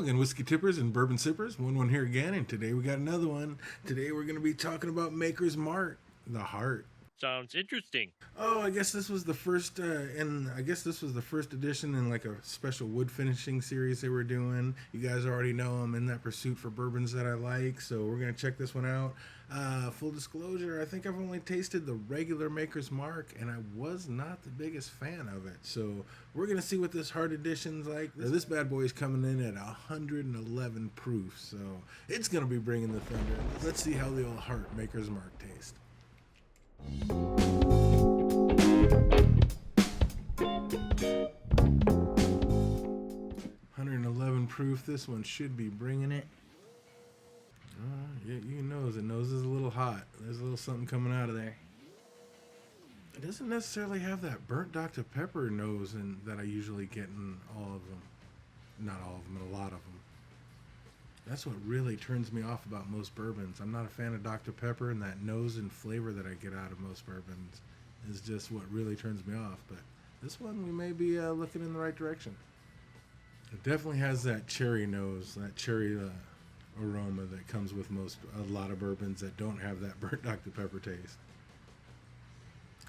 again, whiskey tippers and bourbon sippers. Wun Wun here again, and today we got another one. Today we're going to be talking about Maker's Mark, the heart. Sounds interesting. Oh, I guess this was the first, edition in like a special wood finishing series they were doing. You guys already know I'm in that pursuit for bourbons that I like, so we're gonna check this one out. Full disclosure, I think I've only tasted the regular Maker's Mark, and I was not the biggest fan of it. So we're gonna see what this heart edition's like. This bad boy is coming in at 111 proof, so it's gonna be bringing the thunder. Let's see how the old heart Maker's Mark tastes. 111 proof. This one should be bringing it. Yeah, you can nose it. Nose is a little hot. There's a little something coming out of there. It doesn't necessarily have that burnt Dr. Pepper nose that I usually get in all of them. Not all of them, but a lot of them. That's what really turns me off about most bourbons. I'm not a fan of Dr. Pepper, and that nose and flavor that I get out of most bourbons is just what really turns me off. But this one, we may be looking in the right direction. It definitely has that cherry nose, that cherry aroma that comes with a lot of bourbons that don't have that burnt Dr. Pepper taste.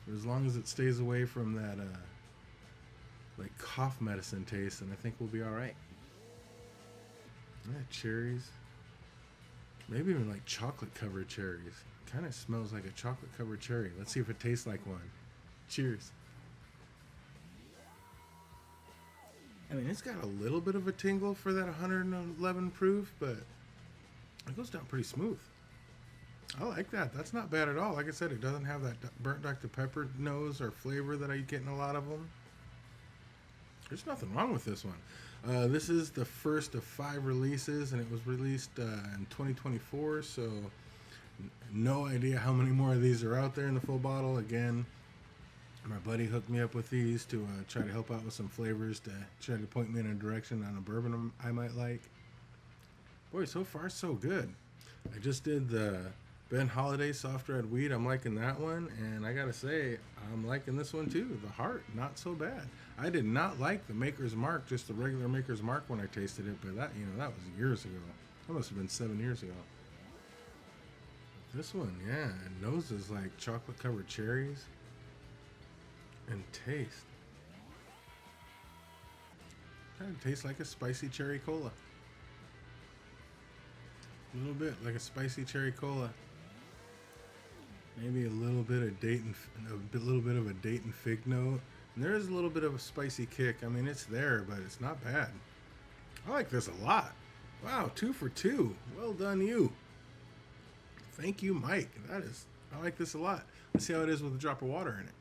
But as long as it stays away from that like cough medicine taste, then I think we'll be all right. Yeah, cherries. Maybe even like chocolate covered cherries. Kind of smells like a chocolate covered cherry. Let's see if it tastes like one. Cheers. I mean, it's got a little bit of a tingle for that 111 proof, but it goes down pretty smooth. I like that. That's not bad at all. Like I said, it doesn't have that burnt Dr. Pepper nose or flavor that I get in a lot of them. There's nothing wrong with this one. This is the first of 5 releases, and it was released in 2024, so no idea how many more of these are out there in the full bottle. Again, my buddy hooked me up with these to try to help out with some flavors, to try to point me in a direction on a bourbon I might like. Boy, so far so good. I just did the Ben Holiday Soft Red Wheat. I'm liking that one, and I gotta say, I'm liking this one too. The heart, not so bad. I did not like the Maker's Mark, just the regular Maker's Mark when I tasted it, but that was years ago. That must have been 7 years ago. This one, yeah, it noses like chocolate covered cherries. And taste. Kind of tastes like a spicy cherry cola. A little bit like a spicy cherry cola. Maybe a little bit of a date and fig note. And there is a little bit of a spicy kick. I mean, it's there, but it's not bad. I like this a lot. Wow, 2 for 2. Well done, you. Thank you, Mike. I like this a lot. Let's see how it is with a drop of water in it.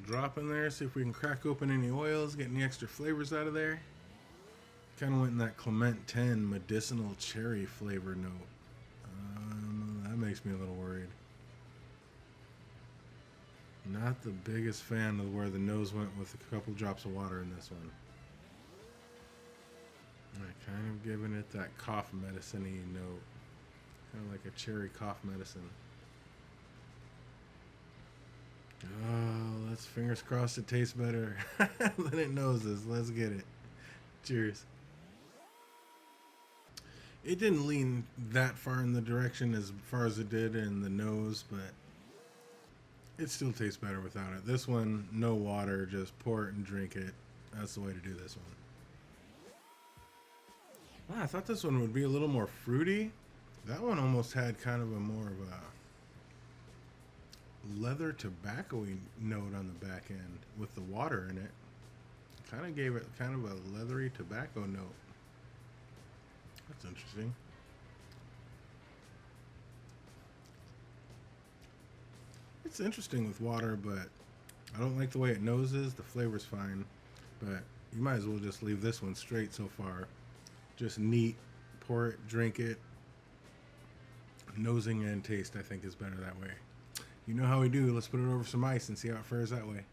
Drop in there, see if we can crack open any oils, get any extra flavors out of there. Kind of went in that Clement 10 medicinal cherry flavor note. That makes me a little worried. Not the biggest fan of where the nose went with a couple drops of water in this one. Kind of giving it that cough medicine-y note. Kind of like a cherry cough medicine. Oh, let's fingers crossed it tastes better than it noses. Let's get it. Cheers. It didn't lean that far in the direction as far as it did in the nose, but it still tastes better without it. This one, no water, just pour it and drink it. That's the way to do this one. I thought this one would be a little more fruity. That one almost had kind of a more of a leather tobacco-y note on the back end with the water in it. Kind of gave it kind of a leathery tobacco note. That's interesting. It's interesting with water, but I don't like the way it noses. The flavor's fine, but you might as well just leave this one straight so far. Just neat, pour it, drink it. Nosing and taste, I think, is better that way. You know how we do. Let's put it over some ice and see how it fares that way.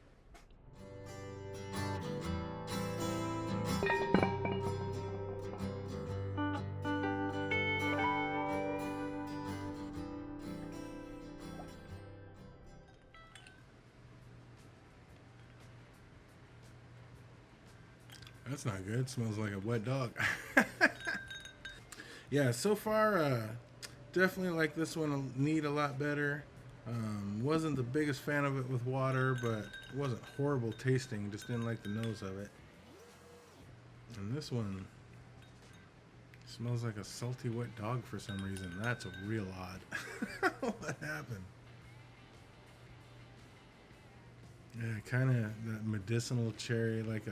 That's not good. Smells like a wet dog. Yeah, so far, definitely like this one neat a lot better. Wasn't the biggest fan of it with water, but it wasn't horrible tasting. Just didn't like the nose of it. And this one smells like a salty wet dog for some reason. That's real odd. What happened? Yeah, kind of that medicinal cherry, like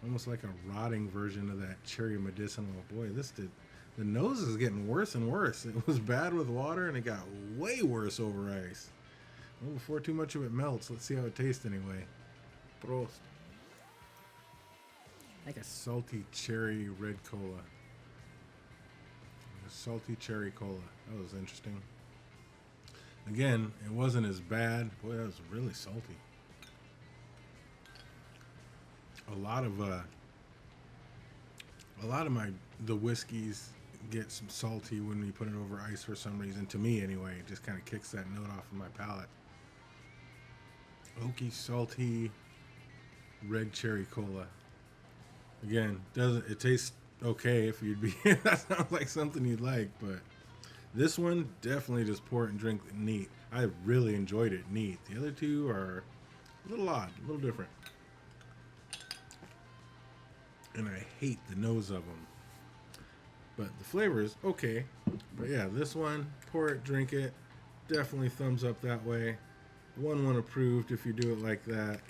almost like a rotting version of that cherry medicinal. Boy, the nose is getting worse and worse. It was bad with water, and it got way worse over ice. Well, before too much of it melts, let's see how it tastes anyway. Prost. Like a salty cherry red cola. A salty cherry cola. That was interesting. Again, it wasn't as bad. Boy, that was really salty. A lot of the whiskeys get some salty when we put it over ice for some reason. To me, anyway, it just kind of kicks that note off of my palate. Oaky, salty, red cherry cola. Again, it tastes okay if you'd be. That sounds like something you'd like, but this one definitely just pour it and drink it neat. I really enjoyed it neat. The other two are a little odd, a little different. And I hate the nose of them. But the flavor is okay. But yeah, this one, pour it, drink it. Definitely thumbs up that way. 1-1 approved if you do it like that.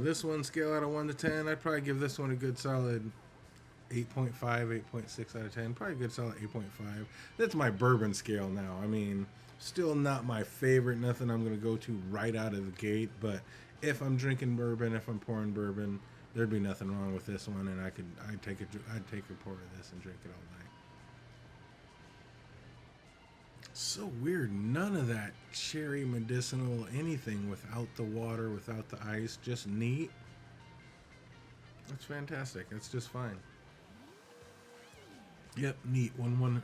This one, scale out of 1 to 10, I'd probably give this one a good solid 8.5, 8.6 out of 10. Probably a good solid 8.5. That's my bourbon scale now. I mean, still not my favorite. Nothing I'm going to go to right out of the gate. But if I'm drinking bourbon, if I'm pouring bourbon, there'd be nothing wrong with this one, and I'd take a pour of this and drink it all night. So weird. None of that cherry medicinal anything without the water, without the ice, just neat. That's fantastic. That's just fine. Yep, neat. 1-1,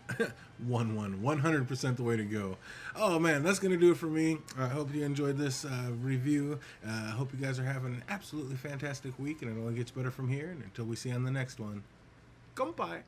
100% the way to go. Oh man, that's gonna do it for me. I hope you enjoyed this review. I hope you guys are having an absolutely fantastic week, and it only gets better from here. And until we see you on the next one, goodbye.